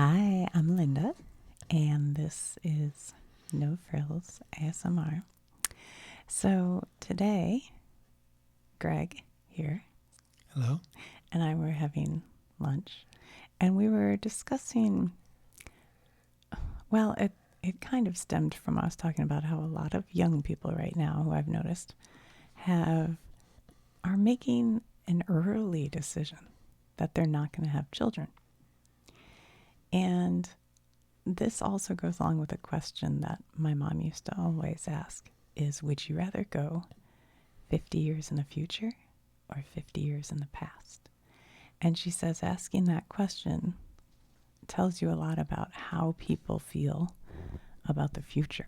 Hi, I'm Linda, and this is No Frills ASMR. So today, Greg here Hello? and I were having lunch, and we were discussing, well, it kind of stemmed from us talking about how a lot of young people right now, who I've noticed, are making an early decision that they're not going to have children. And this also goes along with a question that my mom used to always ask is, would you rather go 50 years in the future or 50 years in the past? And she says asking that question tells you a lot about how people feel about the future.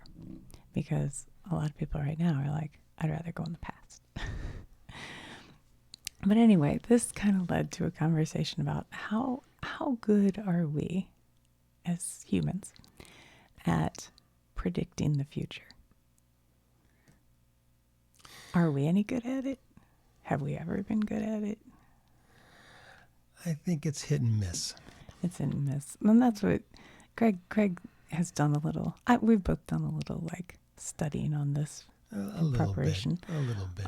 Because a lot of people right now are like, I'd rather go in the past. But anyway, this kind of led to a conversation about how good are we as humans at predicting the future? Are we any good at it? Have we ever been good at it? I think it's hit and miss. It's hit and miss. And that's what Greg has done a little. We've both done a little like studying on this in preparation. A little bit.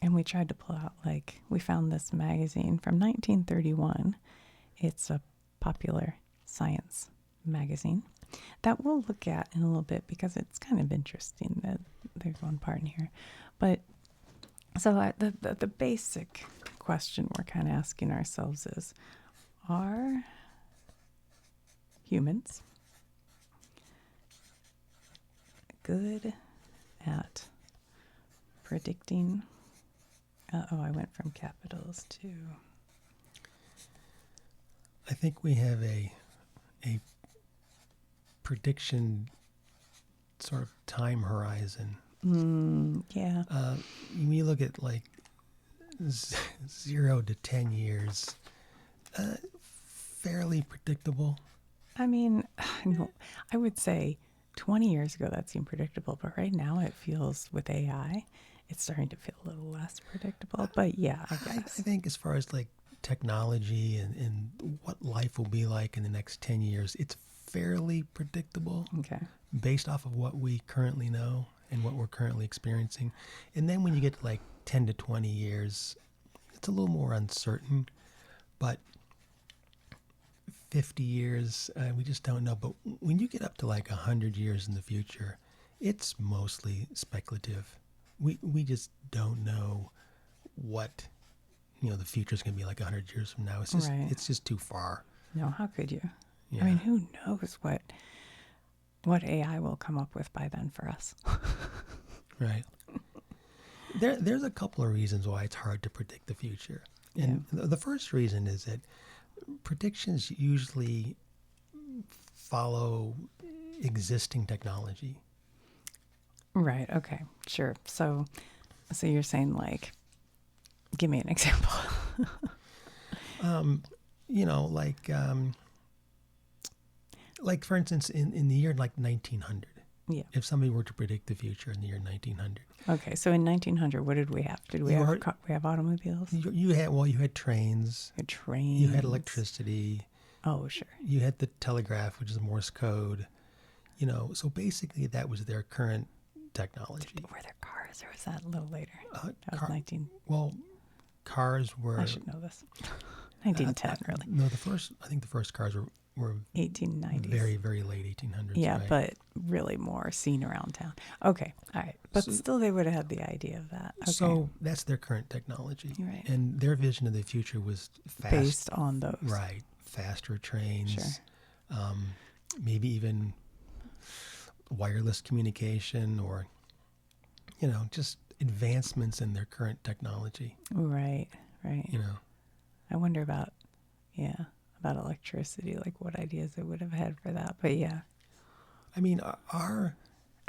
And we tried to pull out, like, we found this magazine from 1931. It's a popular science magazine that we'll look at in a little bit because it's kind of interesting that there's one part in here. But so the basic question we're kind of asking ourselves is, are humans good at predicting? I went from capitals to... I think we have a prediction sort of time horizon. Yeah. When you look at like 0 to 10 years, fairly predictable. I mean, I would say 20 years ago that seemed predictable, but right now it feels, with AI, it's starting to feel a little less predictable. But yeah, I guess. I think as far as like technology and what life will be like in the next 10 years, it's fairly predictable. Okay. Based off of what we currently know and what we're currently experiencing. And then when you get to like 10 to 20 years, it's a little more uncertain. But 50 years, we just don't know. But when you get up to like 100 years in the future, it's mostly speculative. We just don't know what the future is going to be like 100 years from now. It's just too far. No, how could you? Yeah. I mean, who knows what AI will come up with by then for us? Right. There's a couple of reasons why it's hard to predict the future. And the first reason is that predictions usually follow existing technology. Right. Okay. Sure. So you're saying, like, give me an example. Like for instance, in the year like 1900. Yeah. If somebody were to predict the future in the year 1900. Okay. So in 1900, what did we have? Did we have automobiles? You had trains. You had trains. You had electricity. Oh, sure. You had the telegraph, which is Morse code. So basically that was their current technology. Were there cars, or was that a little later? That was 19... Well, cars were... I should know this. 1910, really. No, I think the first cars were 1890s. Very, very late 1800s. Yeah, right? But really more seen around town. Okay, all right. But still, they would have had the idea of that. Okay. So that's their current technology. Right. And their vision of the future was based on those. Right. Faster trains. Sure. Maybe even wireless communication, or, just advancements in their current technology. Right. I wonder about electricity, like what ideas it would have had for that. But yeah. I mean,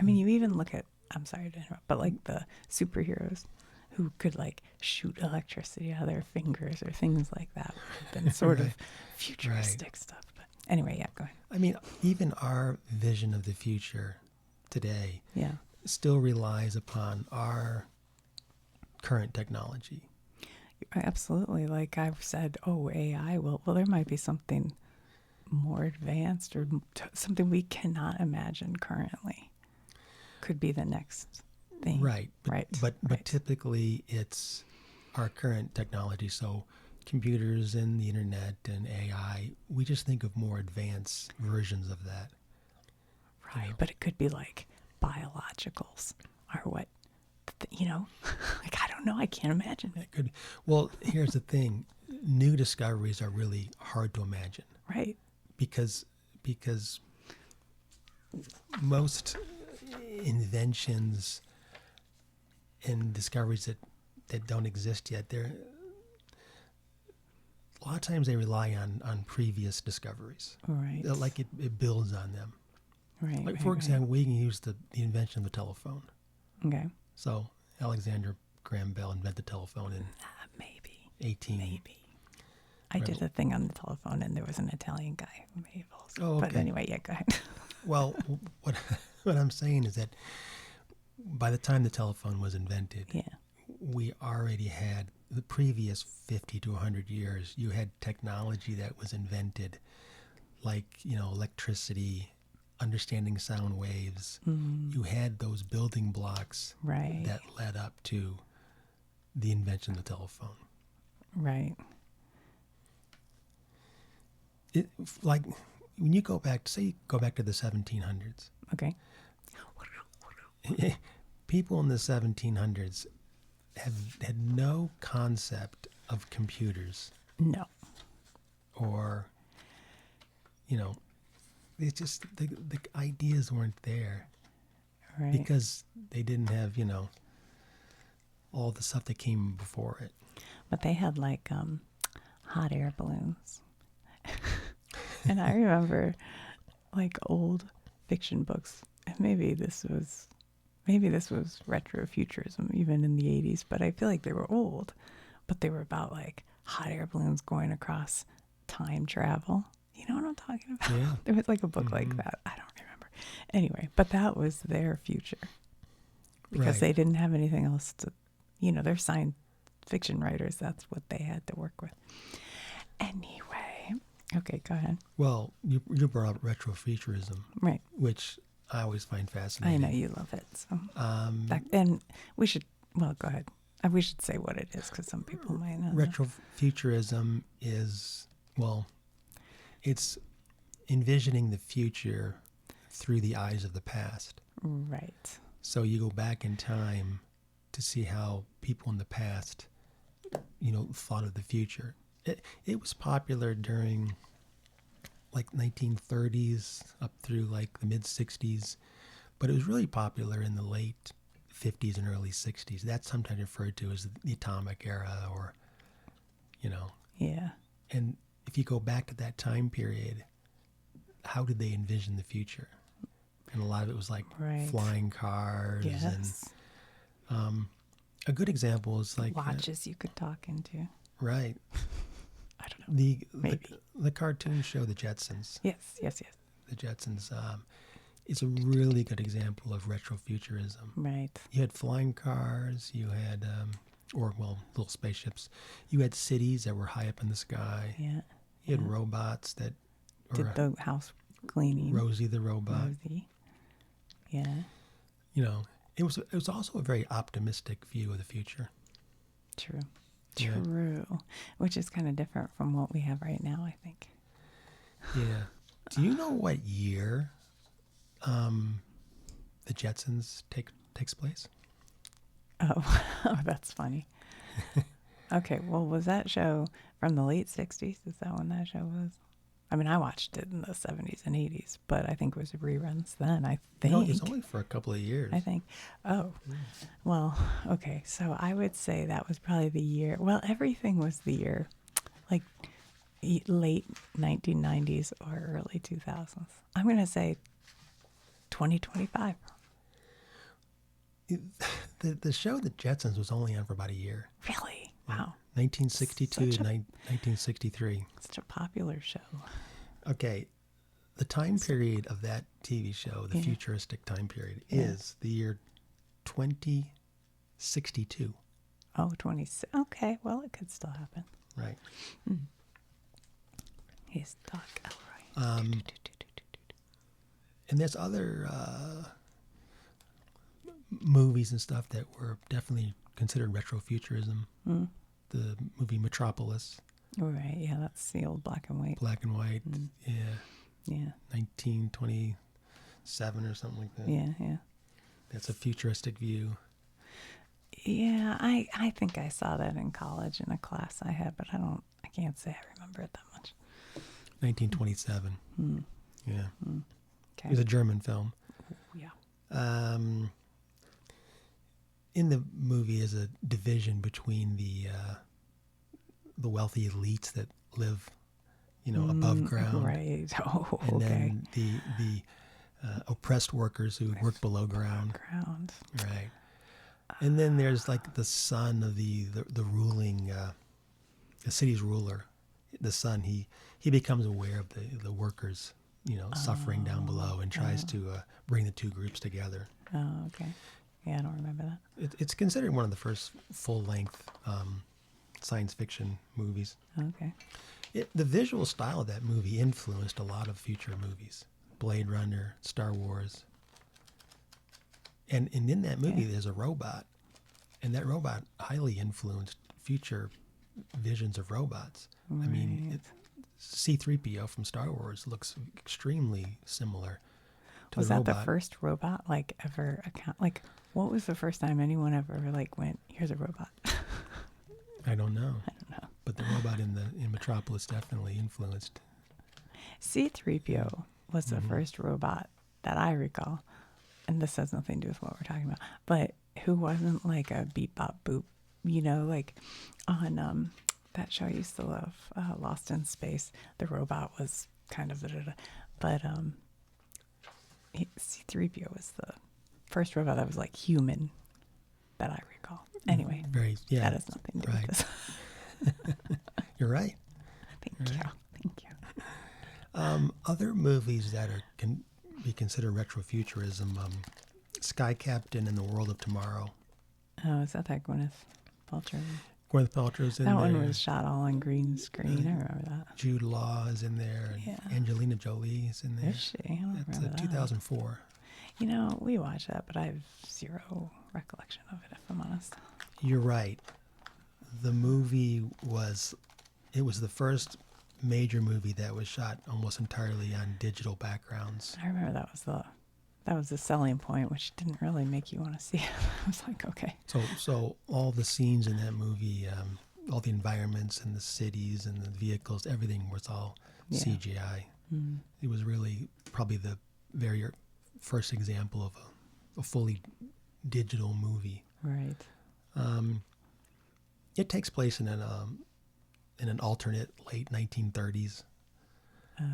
you even look at, I'm sorry to interrupt, but like the superheroes who could like shoot electricity out of their fingers or things like that would have been sort of futuristic stuff. But anyway, yeah, go ahead. I mean, even our vision of the future today still relies upon our current technology. Absolutely. Like I've said, AI, well, there might be something more advanced or something we cannot imagine currently could be the next thing. Right. Right. But typically it's our current technology. So computers and the internet and AI, we just think of more advanced versions of that. Right. You know? But it could be like biologicals or what, like, I don't know. I can't imagine it. It could. Well, here's the thing: new discoveries are really hard to imagine Right. because most inventions and discoveries that don't exist yet, they're a lot of times they rely on previous discoveries. Right. Like it builds on them. Right. Like right, for right. example, we can use the invention of the telephone. Okay. So Alexander Graham Bell invented the telephone in Maybe. 18. Maybe. I did a thing on the telephone, and there was an Italian guy who made it also. Oh, okay. But anyway, yeah, go ahead. Well, what I'm saying is that by the time the telephone was invented, Yeah. we already had the previous 50 to 100 years. You had technology that was invented, like electricity, understanding sound waves. You had those building blocks Right. that led up to the invention of the telephone. Right. It, like when you go back to the 1700s, Okay. people in the 1700s had no concept of computers No. or it's just the ideas weren't there Right. because they didn't have all the stuff that came before it. But they had like hot air balloons. And I remember like old fiction books. And maybe this was retrofuturism even in the 80s, but I feel like they were old. But they were about like hot air balloons going across time travel. You know what I'm talking about? Yeah. There was like a book like that. I don't remember. Anyway, but that was their future. Because Right. they didn't have anything else to, they're science fiction writers. That's what they had to work with. Anyway. Okay, go ahead. Well, you brought up retrofuturism, Right. which I always find I fascinating. know you love it. So, and we should, well, go ahead. We should say what it is because some people might not know. Retrofuturism is, well, it's envisioning the future through the eyes of the past. Right. So you go back in time to see how people in the past, thought of the future. It was popular during like 1930s up through like the mid 60s, but it was really popular in the late 50s and early 60s. That's sometimes referred to as the atomic era or, Yeah. And if you go back to that time period, how did they envision the future? And a lot of it was like flying cars. Yes. And a good example is like watches you could talk into. Right. I don't know. Maybe. The cartoon show, The Jetsons. Yes. The Jetsons is a really good example of retrofuturism. Right. You had flying cars. You had, little spaceships. You had cities that were high up in the sky. Yeah. You had robots that did the house cleaning. Rosie the robot. Rosie. Yeah. It was also a very optimistic view of the future. True. Yeah. True. Which is kind of different from what we have right now, I think. Yeah. Do you know what year the Jetsons takes place? Oh, that's funny. Okay, well, was that show from the late 60s? Is that when that show was? I mean, I watched it in the 70s and 80s, but I think it was reruns then, I think. No, it's only for a couple of years. I think. Oh, well, okay. So I would say that was probably the year. Well, everything was the year, like late 1990s or early 2000s. I'm going to say 2025. The show The Jetsons was only on for about a year. Really? Wow. 1962 to 1963. Such a popular show. Okay. The time period of that TV show, the futuristic time period, is the year 2062. Oh, 26. Okay, well, it could still happen. Right. He's Doc Elroy. And there's other movies and stuff that were definitely considered retrofuturism. Mm. The movie Metropolis, Right, yeah, that's the old black and white. black and white, yeah, Yeah, 1927 or something like that. yeah, yeah. That's a futuristic view. Yeah, I think I saw that in college in a class I had, but I can't say I remember it that much. 1927. Mm. Yeah. Mm. It was Okay. a German film. Yeah. In the movie is a division between the wealthy elites that live, above ground, Right. Oh, and okay. then the oppressed workers who work below ground. Ground. Right. And then there's like the son of the ruling, the city's ruler. The son, he becomes aware of the workers, suffering down below, and tries to bring the two groups together. Oh, okay. Yeah, I don't remember that. It's considered one of the first full-length science fiction movies. Okay. The visual style of that movie influenced a lot of future movies. Blade Runner, Star Wars. And in that movie, there's a robot. And that robot highly influenced future visions of robots. Right. I mean, C-3PO from Star Wars looks extremely similar to Was the that robot. the first robot ever what was the first time anyone ever went, here's a robot? I don't know. I don't know. But the robot in Metropolis definitely influenced. C-3PO was the first robot that I recall, and this has nothing to do with what we're talking about, but who wasn't like a beep bop boop, like on that show I used to love, Lost in Space. The robot was kind of but C-3PO was the first robot that was like human that I recall. Anyway, that has nothing to do with this. You're right. Thank you. Other movies that can be considered retrofuturism, Sky Captain and the World of Tomorrow. Oh, is that Gwyneth Paltrow? Gwyneth Paltrow's in that there. That one was shot all on green screen. I remember that. Jude Law is in there. And Angelina Jolie is in there. Is she? I don't That's remember that. 2004. We watched that, but I have zero recollection of it, if I'm honest. You're right. The movie was the first major movie that was shot almost entirely on digital backgrounds. I remember that was the selling point, which didn't really make you want to see it. I was like, okay. So all the scenes in that movie, all the environments and the cities and the vehicles, everything was all CGI. Mm. It was really probably the very first example of a fully digital movie. Right. It takes place in an alternate late 1930s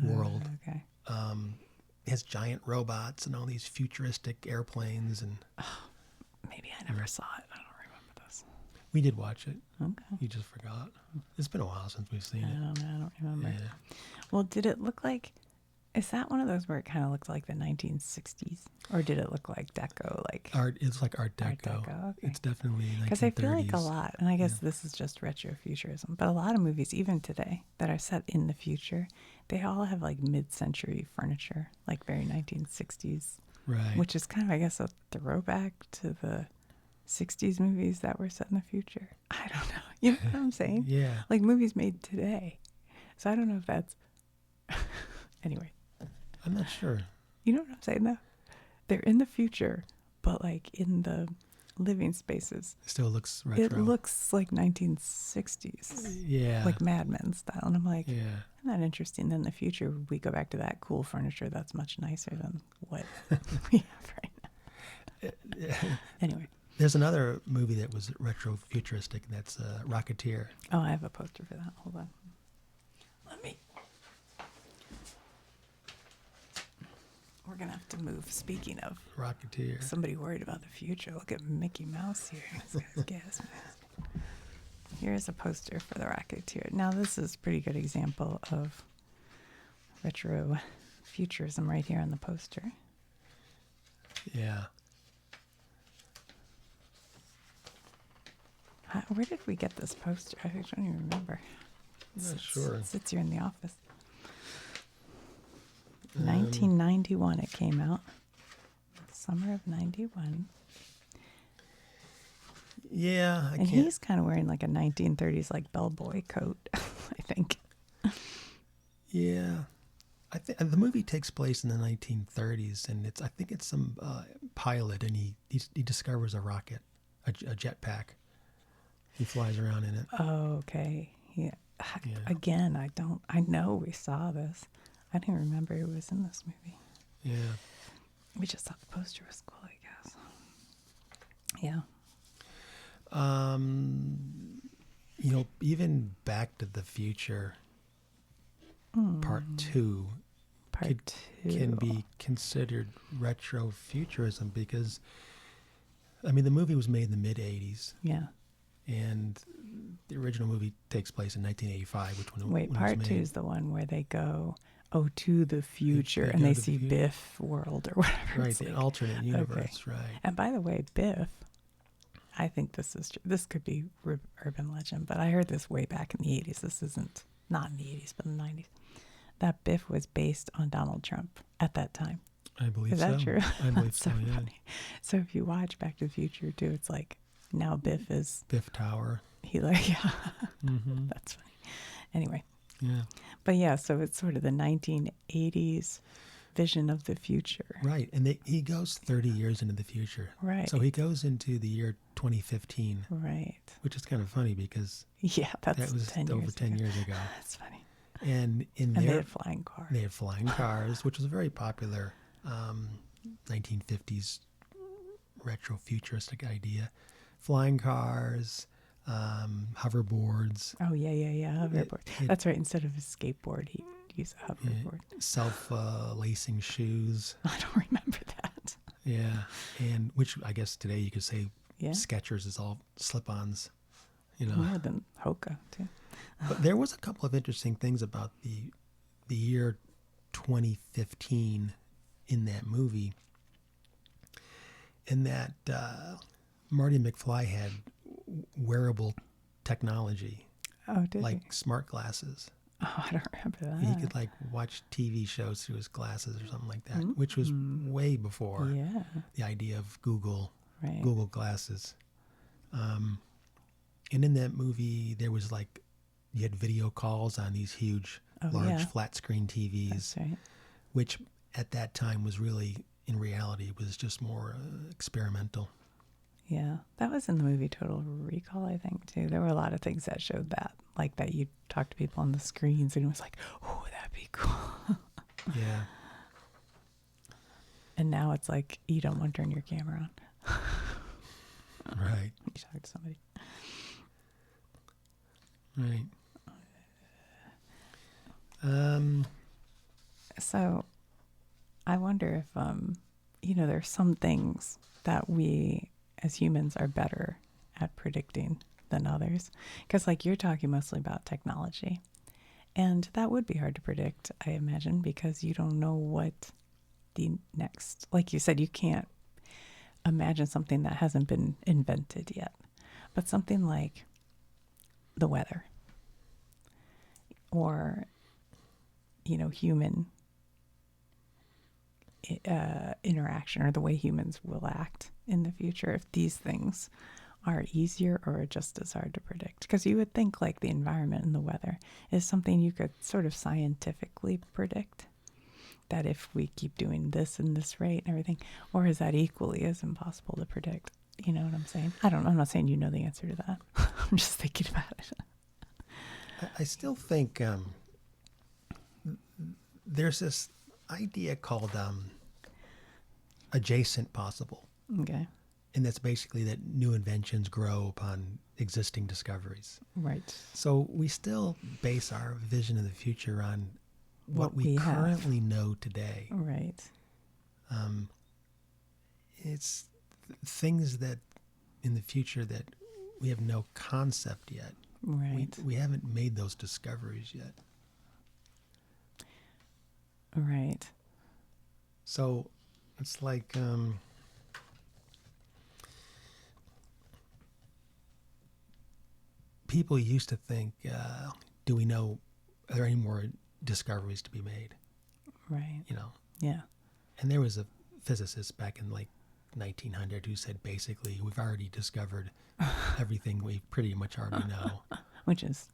world. Okay. It has giant robots and all these futuristic airplanes and. Maybe I never saw it. I don't remember this. We did watch it. Okay. You just forgot. It's been a while since we've seen it. I don't remember. Yeah. Well, did it look like? Is that one of those where it kind of looked like the 1960s, or did it look like Deco? Art. It's like Art Deco. Art Deco. Okay. It's definitely 1930s. Because I feel like a lot, and I guess this is just retrofuturism, but a lot of movies, even today, that are set in the future, they all have like mid-century furniture, like very 1960s. Right. Which is kind of, I guess, a throwback to the 60s movies that were set in the future. I don't know. You know what I'm saying? Yeah. Like movies made today. So I don't know if that's... Anyway. I'm not sure. You know what I'm saying, though? They're in the future, but like in the living spaces. It still looks retro. It looks like 1960s. Yeah. Like Mad Men style. And I'm like, yeah. Isn't that interesting? Then in the future, we go back to that cool furniture that's much nicer than what we have right now. Anyway. There's another movie that was retro-futuristic, and that's Rocketeer. Oh, I have a poster for that. Hold on. Let me... We're going to have to move. Speaking of... Rocketeer. Somebody worried about the future. Look at Mickey Mouse here. This guy's gas mask. Here's a poster for the Rocketeer. Now, this is a pretty good example of retro-futurism right here on the poster. Yeah. Where did we get this poster? I don't even remember. I'm not sure. It sits here in the office. 91 it came out. Summer of 91. Yeah, And he's kind of wearing like a 1930s like bellboy coat, I think. Yeah. I think the movie takes place in the 1930s, and I think it's some pilot, and he discovers a rocket, a jetpack. He flies around in it. Oh, okay. Yeah. Yeah. Again, I know we saw this. I didn't remember it was in this movie. Yeah. We just thought the poster was cool, I guess. Yeah. Even Back to the Future Part 2 can be considered retrofuturism because, I mean, the movie was made in the mid-'80s. Yeah. And the original movie takes place in 1985, which when Wait, when part it was 2 made. is the one where they go, to the future, They and go they to the see future. Biff World or whatever. Right, It's the like, alternate universe, right. And by the way, Biff, I think this is true. This could be urban legend, but I heard this way back in the 80s. This isn't, not in the 80s, but in the 90s. That Biff was based on Donald Trump at that time. I believe Is so. that true? I believe That's so, yeah. funny. So if you watch Back to the Future too, it's like now Biff is, Biff Tower. yeah, Mm-hmm. that's funny. Anyway, Yeah. but yeah, so it's sort of the 1980s vision of the future. Right, and he goes 30 years into the future. Right. So he goes into the year 2015. Right. Which is kind of funny because Yeah, that was 10 over years 10 ago. years ago. That's funny. And They had flying cars. They had flying cars, which was a very popular 1950s retro-futuristic idea. Flying cars, hoverboards. Oh, yeah, hoverboard. That's right. Instead of a skateboard, he'd use a hoverboard. Self-lacing shoes. I don't remember that. Yeah, and which I guess today you could say Yeah. Skechers is all slip-ons. More than Hoka, too. But there was a couple of interesting things about the year 2015 in that movie, in that Marty McFly had wearable technology, Oh, did like he? smart glasses. Oh, I don't remember that. He could like watch TV shows through his glasses or something like that, which was way before the idea of Google Glasses. And in that movie, there was like, you had video calls on these huge, large flat screen TVs, That's right. which at that time was really, in reality, was just more experimental. Yeah, that was in the movie Total Recall, I think, too. There were a lot of things that showed that, like that you talk to people on the screens and it was like, oh, that'd be cool. Yeah. And now it's like, you don't want to turn your camera on. Right. You talk to somebody. Right. So I wonder if, there's some things that we as humans are better at predicting than others. Because like you're talking mostly about technology. And that would be hard to predict, I imagine, because you don't know what the next, like you said, you can't imagine something that hasn't been invented yet. But something like the weather or, human interaction or the way humans will act in the future, if these things are easier or just as hard to predict. Because you would think like the environment and the weather is something you could sort of scientifically predict, that if we keep doing this and this rate and everything, or is that equally as impossible to predict? You know what I'm saying? I don't know. I'm not saying you know the answer to that. I'm just thinking about it. I still think there's this idea called adjacent possible. Okay. And that's basically that new inventions grow upon existing discoveries. Right. So we still base our vision of the future on what we currently know today. Right. It's things that in the future that we have no concept yet. Right. We haven't made those discoveries yet. Right. So it's like people used to think, do we know, are there any more discoveries to be made? Right. You know? Yeah. And there was a physicist back in like 1900 who said basically we've already discovered everything we pretty much already know. Which is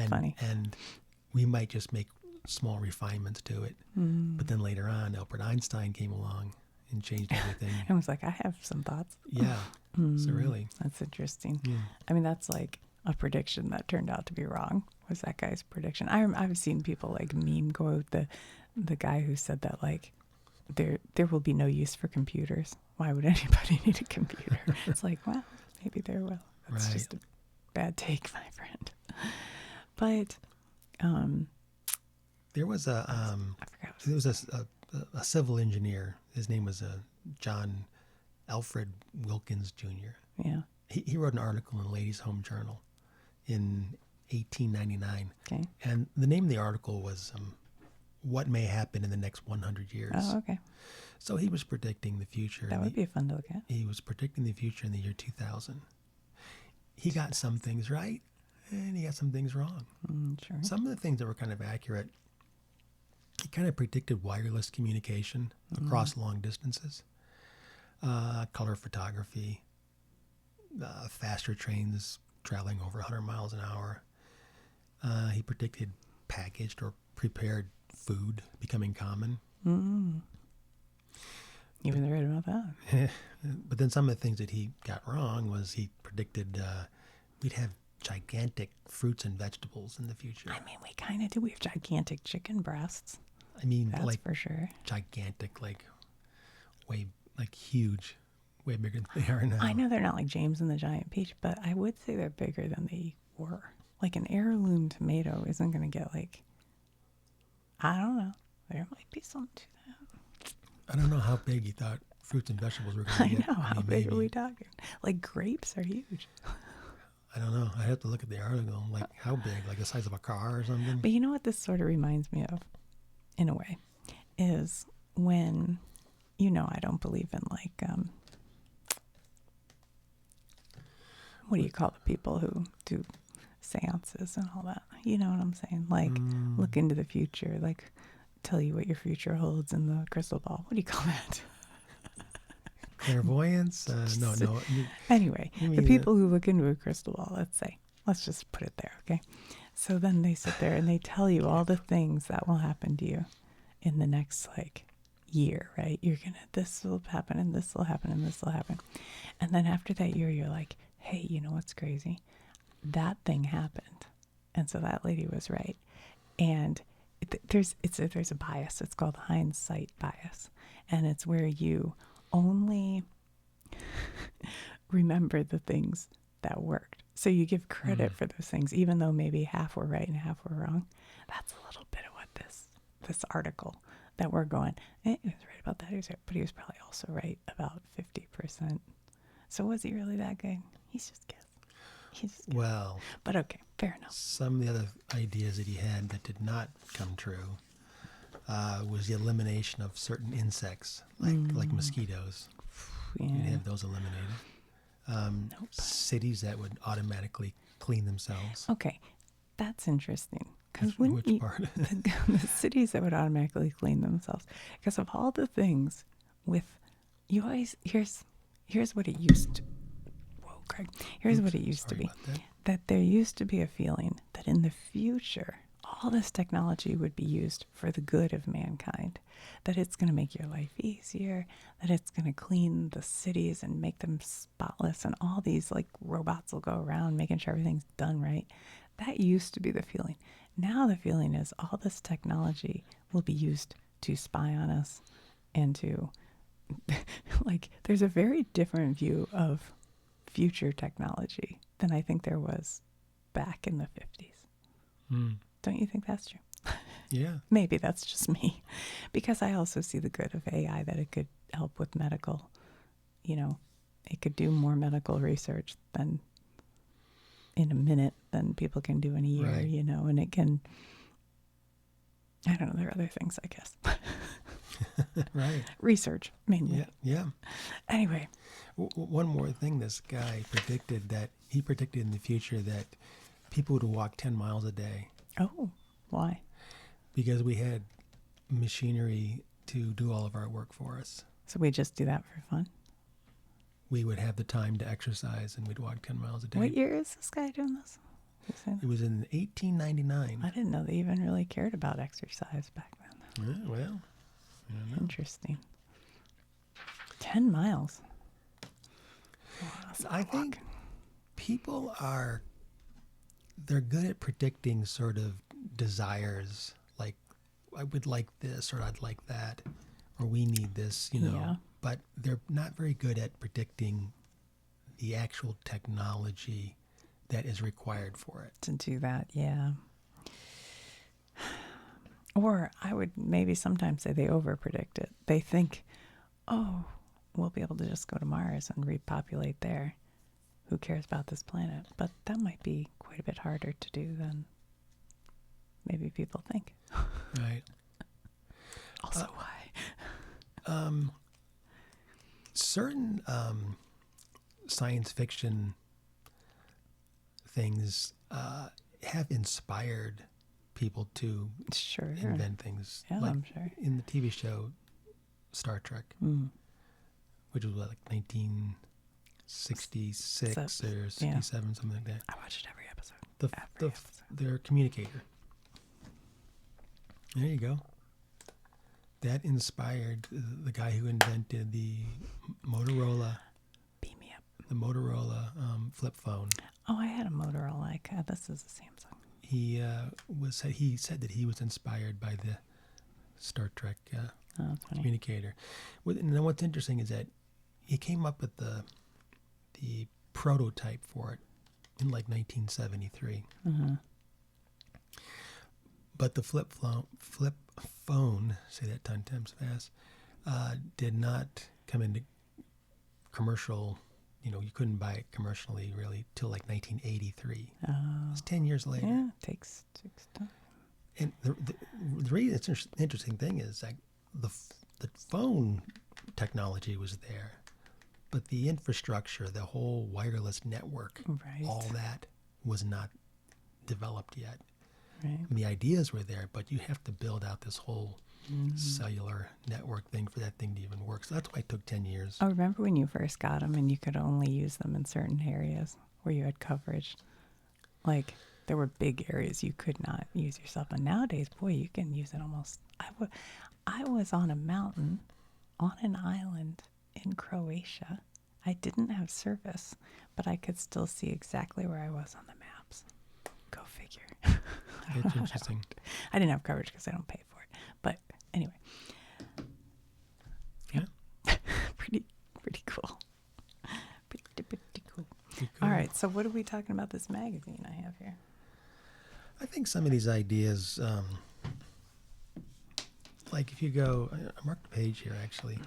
funny. And we might just make small refinements to it. But then later on, Albert Einstein came along and changed everything. And was like, I have some thoughts. Yeah. So really. That's interesting. Yeah. I mean, that's like a prediction that turned out to be wrong, was that guy's prediction. I've seen people like meme quote the guy who said that, like, there will be no use for computers. Why would anybody need a computer? It's like, well, maybe there will. That's just a bad take, my friend. But there was a civil engineer. His name was John Alfred Wilkins Jr. Yeah. He wrote an article in Ladies' Home Journal in 1899. Okay. And the name of the article was What May Happen in the Next 100 Years. Oh, okay. So he was predicting the future. That would be fun to look at. He was predicting the future in the year 2000. He got some things right, and he got some things wrong. Sure. Some of the things that were kind of accurate, he kind of predicted wireless communication across long distances, color photography, faster trains traveling over 100 miles an hour. He predicted packaged or prepared food becoming common. You was right about that. But then some of the things that he got wrong was he predicted we'd have gigantic fruits and vegetables in the future. I mean, we kind of do. We have gigantic chicken breasts. I mean, That's like for sure. gigantic, like way, like huge, way bigger than they are now. I know they're not like James and the Giant Peach, but I would say they're bigger than they were. Like an heirloom tomato isn't going to get like, I don't know. There might be something to that. I don't know how big he thought fruits and vegetables were going to get. I know. How big maybe, are we talking? Like grapes are huge. I don't know. I have to look at the article. Like how big? Like the size of a car or something? But you know what this sort of reminds me of, in a way, is when, I don't believe in like, what do you call the people who do seances and all that? You know what I'm saying? Like look into the future, like tell you what your future holds in the crystal ball. What do you call that? Clairvoyance? No. Anyway, you the mean people who look into a crystal ball, let's just put it there, okay? So then they sit there and they tell you all the things that will happen to you in the next like year, right? This will happen and this will happen and this will happen. And then after that year, you're like, hey, you know what's crazy? That thing happened. And so that lady was right. And there's a bias. It's called hindsight bias. And it's where you only remember the things that worked. So you give credit for those things, even though maybe half were right and half were wrong. That's a little bit of what this article that we're going, he was right about that, but he was probably also right about 50%. So was he really that good? He's just guessing. Well, but okay, fair enough. Some of the other ideas that he had that did not come true was the elimination of certain insects, like mosquitoes. Yeah. You'd have those eliminated. Nope. Cities that would automatically clean themselves. Okay, that's interesting. Because Which part? the cities that would automatically clean themselves, because of all the things with you always here's what it used to. Whoa, Craig. Here's what it used to be. That there used to be a feeling that in the future, all this technology would be used for the good of mankind. That it's going to make your life easier, that it's going to clean the cities and make them spotless, and all these like robots will go around making sure everything's done right. That used to be the feeling. Now the feeling is all this technology will be used to spy on us and to, like, there's a very different view of future technology than I think there was back in the 50s. Don't you think that's true? Yeah. Maybe that's just me. Because I also see the good of AI, that it could help with medical, it could do more medical research than in a minute than people can do in a year, right. And it can, I don't know, there are other things, I guess. Right. Research, mainly. Yeah. Anyway. One more thing, this guy predicted in the future that people would walk 10 miles a day. Oh, why? Because we had machinery to do all of our work for us. So we just do that for fun? We would have the time to exercise, and we'd walk 10 miles a day. What year is this guy doing this? It was in 1899. I didn't know they even really cared about exercise back then. Yeah, well, I don't know. Interesting. 10 miles. Wow, I think people they're good at predicting sort of desires, like I would like this or I'd like that or we need this, Yeah. But they're not very good at predicting the actual technology that is required for it. To do that, yeah. Or I would maybe sometimes say they overpredict it. They think, oh, we'll be able to just go to Mars and repopulate there. Who cares about this planet? But that might be quite a bit harder to do than maybe people think. Right. Also, why? Certain science fiction things have inspired people to Sure. invent things. Yeah, like I'm sure. in the TV show Star Trek, which was like 1966 or 67, something like that. I watched every episode. Their communicator. There you go. That inspired the guy who invented the Motorola. Beam me up. The Motorola flip phone. Oh, I had a Motorola. This is a Samsung. He said that he was inspired by the Star Trek communicator. And then what's interesting is that he came up with the prototype for it in like 1973. Mm-hmm. But the flip phone, say that 10 times fast, did not come into commercial. You couldn't buy it commercially really till like 1983. It's 10 years later. Yeah, it takes time. And the reason it's interesting thing is like the phone technology was there, but the infrastructure, the whole wireless network, Right. all that was not developed yet. Right. And the ideas were there, but you have to build out this whole cellular network thing for that thing to even work. So that's why it took 10 years. Oh, remember when you first got them and you could only use them in certain areas where you had coverage? Like, there were big areas you could not use yourself. And nowadays, boy, you can use it almost. I was on a mountain on an island in Croatia. I didn't have service, but I could still see exactly where I was on the maps. Go figure. It's interesting. I didn't have coverage because I don't pay for it. But anyway. Yeah. Pretty cool. Pretty cool. Pretty cool. All right. So what are we talking about this magazine I have here? I think some of these ideas, like if you go, I marked the page here actually.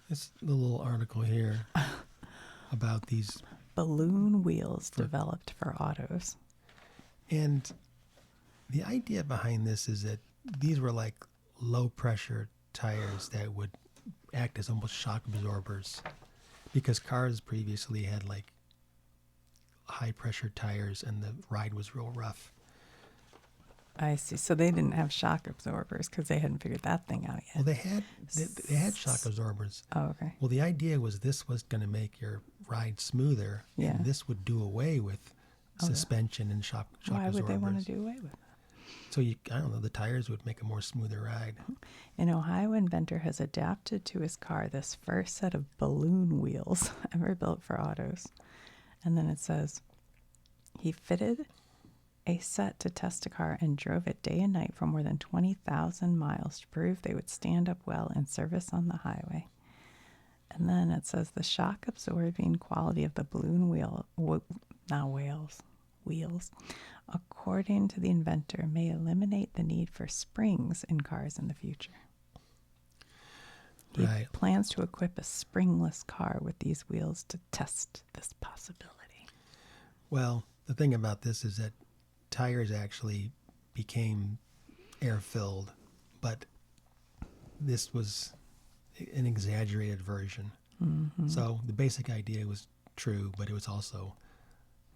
This little article here about these Balloon wheels developed for autos. And the idea behind this is that these were like low pressure tires that would act as almost shock absorbers, because cars previously had like high pressure tires and the ride was real rough. I see. So they didn't have shock absorbers because they hadn't figured that thing out yet. Well, they had shock absorbers. Oh, okay. Well, the idea was this was going to make your ride smoother, Yeah. and this would do away with suspension and shock Why absorbers. would they want to do away with it? So I don't know, the tires would make a more smoother ride. An Ohio inventor has adapted to his car this first set of balloon wheels ever built for autos. And then it says, he fitted a set to test a car and drove it day and night for more than 20,000 miles to prove they would stand up well in service on the highway. And then it says the shock absorbing quality of the balloon wheels, according to the inventor, may eliminate the need for springs in cars in the future. He Right. plans to equip a springless car with these wheels to test this possibility. Well, the thing about this is that tires actually became air-filled, but this was an exaggerated version. Mm-hmm. So the basic idea was true, but it was also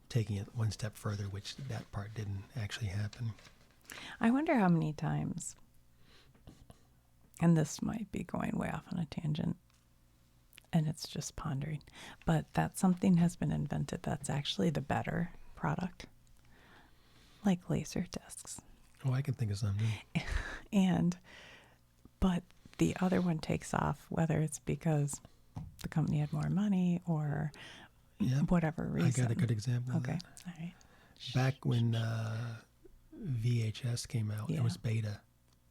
taking it one step further, which that part didn't actually happen. I wonder how many times and this might be going way off on a tangent, and it's just pondering, but that something has been invented that's actually the better product, like laser discs. Oh, I can think of something. But the other one takes off, whether it's because the company had more money or whatever reason. I got a good example of that. All right. Back when VHS came out, it was beta.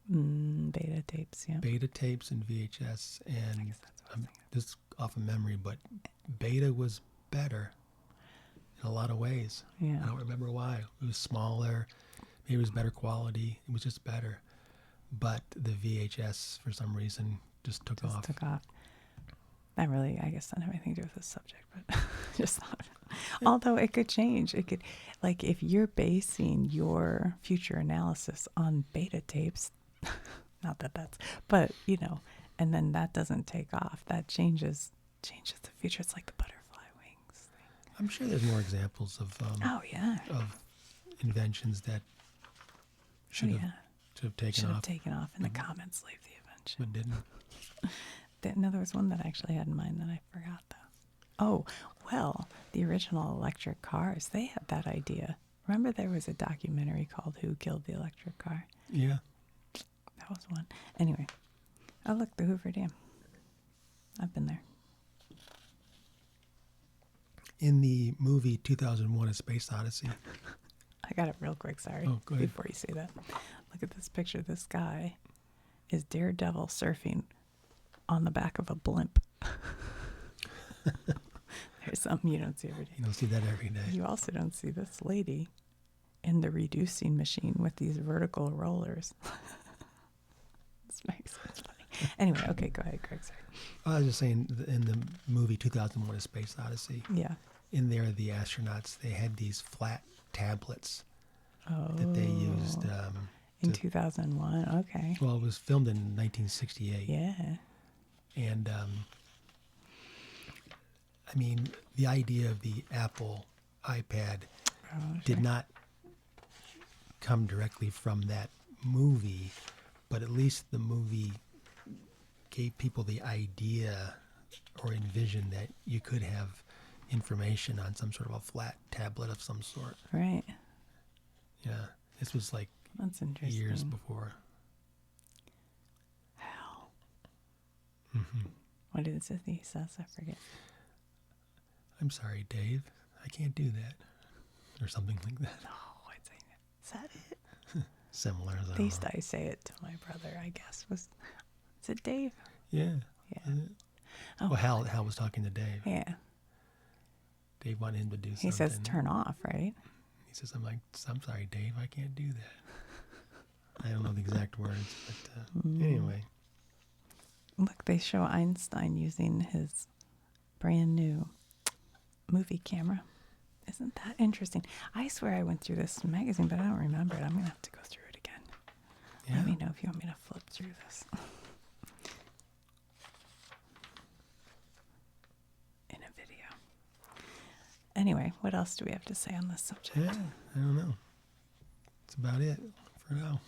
Beta tapes, yeah. Beta tapes and VHS, and I guess that's what I was thinking. this off of memory, but beta was better in a lot of ways. Yeah. I don't remember why. It was smaller, maybe it was better quality. It was just better. But the VHS, for some reason, just took off. Not really, I guess, that have anything to do with this subject, but just thought. Although it could change. It could, like, if you're basing your future analysis on beta tapes, not that that's, but, you know, and then that doesn't take off. That changes the future. It's like the butterfly wings thing. I'm sure there's more examples of of inventions that should have taken off. In the comments, leave the invention. But didn't. No, there was one that I actually had in mind that I forgot, though. Oh, well, the original electric cars, they had that idea. Remember there was a documentary called Who Killed the Electric Car? Yeah. That was one. Anyway. Oh, look, the Hoover Dam. I've been there. In the movie 2001: A Space Odyssey. I got it real quick, sorry. Oh, go ahead. Before you say that. Look at this picture. This guy is Daredevil surfing on the back of a blimp. There's something you don't see every day. You don't see that every day. You also don't see this lady in the reducing machine with these vertical rollers. This makes sense funny. Anyway, okay, go ahead, Greg. Sorry. I was just saying, in the movie 2001: A Space Odyssey, Yeah. in there, the astronauts, they had these flat tablets that they used. In 2001, okay. Well, it was filmed in 1968. Yeah. And, I mean, the idea of the Apple iPad did not come directly from that movie, but at least the movie gave people the idea or envision that you could have information on some sort of a flat tablet of some sort. Right. Yeah. This was like That's interesting. years before. Hell. Mm-hmm. What is it he says? I forget. I'm sorry, Dave. I can't do that. Or something like that. No, is that it? Similar. At least I say it to my brother, I guess. Is it Dave? Yeah. Yeah. Oh, well, Hal was talking to Dave. Yeah. Dave wanted him to do something. He says turn off, right? He says, I'm sorry, Dave. I can't do that. I don't know the exact words, but anyway. Look, they show Einstein using his brand new movie camera. Isn't that interesting? I swear I went through this magazine, but I don't remember it. I'm going to have to go through it again. Yeah. Let me know if you want me to flip through this. In a video. Anyway, what else do we have to say on this subject? Yeah, I don't know. That's about it for now.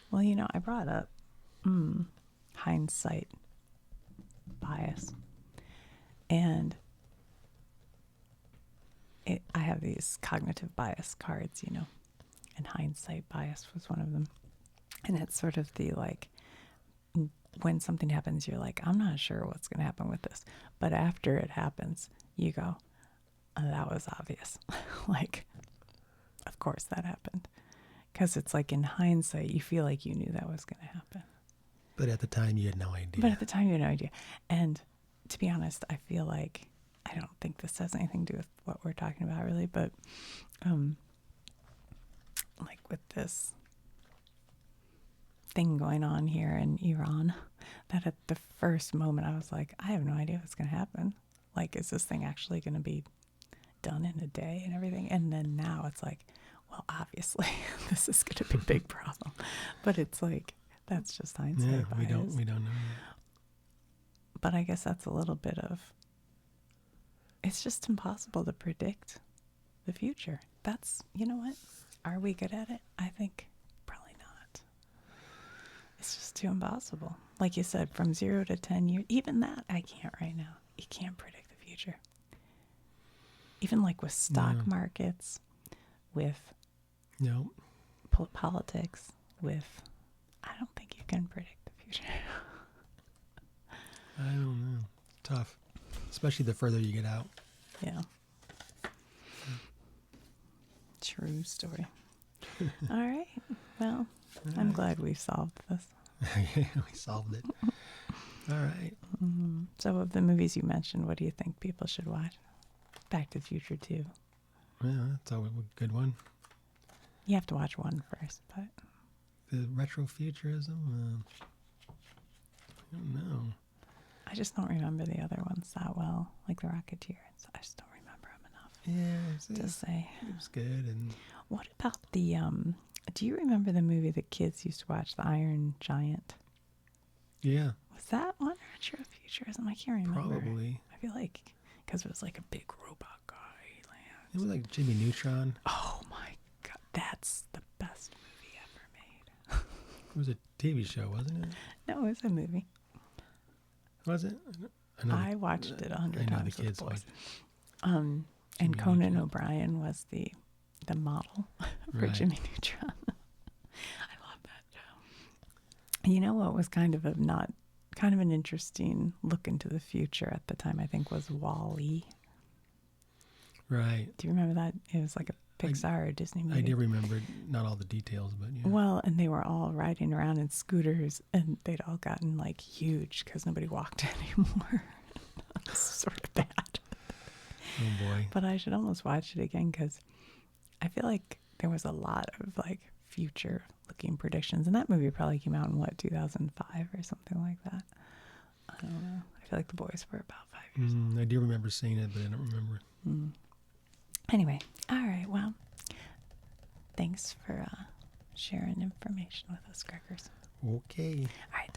Well, you know, I brought up hindsight bias. And I have these cognitive bias cards, you know, and hindsight bias was one of them. And it's sort of the like, when something happens, you're like, I'm not sure what's going to happen with this. But after it happens, you go, oh, that was obvious. Like, of course that happened. Because it's like in hindsight, you feel like you knew that was going to happen. But at the time, you had no idea. And to be honest, I feel like, I don't think this has anything to do with what we're talking about really, but like with this thing going on here in Iran, that at the first moment I was like, I have no idea what's going to happen. Like, is this thing actually going to be done in a day and everything? And then now it's like, well, obviously this is going to be a big problem. But it's like, that's just hindsight. Yeah, bias. we don't know yet. But I guess that's a little bit of, it's just impossible to predict the future. That's, you know what? Are we good at it? I think probably not. It's just too impossible. Like you said, from 0 to 10 years, even that I can't right now. You can't predict the future. Even like with stock No. markets, with No. politics, with, I don't think you can predict the future. I don't know. Tough. Especially the further you get out. Yeah. True story. All right. Well, I'm glad we've solved this. We solved it. All right. So, of the movies you mentioned, what do you think people should watch? Back to the Future 2. Yeah, that's a good one. You have to watch one first, but The retrofuturism. I don't know. I just don't remember the other ones that well, like The Rocketeer. I just don't remember them enough Yeah, to say. it was good. And What about the? Do you remember the movie the kids used to watch, The Iron Giant? yeah, Was that on retrofuturism? I can't remember. probably. I feel like because it was like a big robot guy. It was like Jimmy Neutron. Oh my god, that's the best movie ever made. It was a TV show, wasn't it? No, it was a movie. Was it? I watched it 100 I know times the with kids the boys. watched And Jimmy Conan Neutron. O'Brien was the model for Right. Jimmy Neutron. I love that show. You know what was kind of an interesting look into the future at the time, I think, was Wall-E. Right. Do you remember that? It was like a Pixar or Disney movie. I do remember not all the details, but yeah. Well, and they were all riding around in scooters, and they'd all gotten like huge because nobody walked anymore. It was sort of bad. Oh boy. But I should almost watch it again because I feel like there was a lot of like future looking predictions, and that movie probably came out in 2005 or something like that. I don't know. I feel like the boys were about 5 years old. I do remember seeing it, but I don't remember. Anyway, all right. Well, thanks for sharing information with us, Gregors. Okay. All right.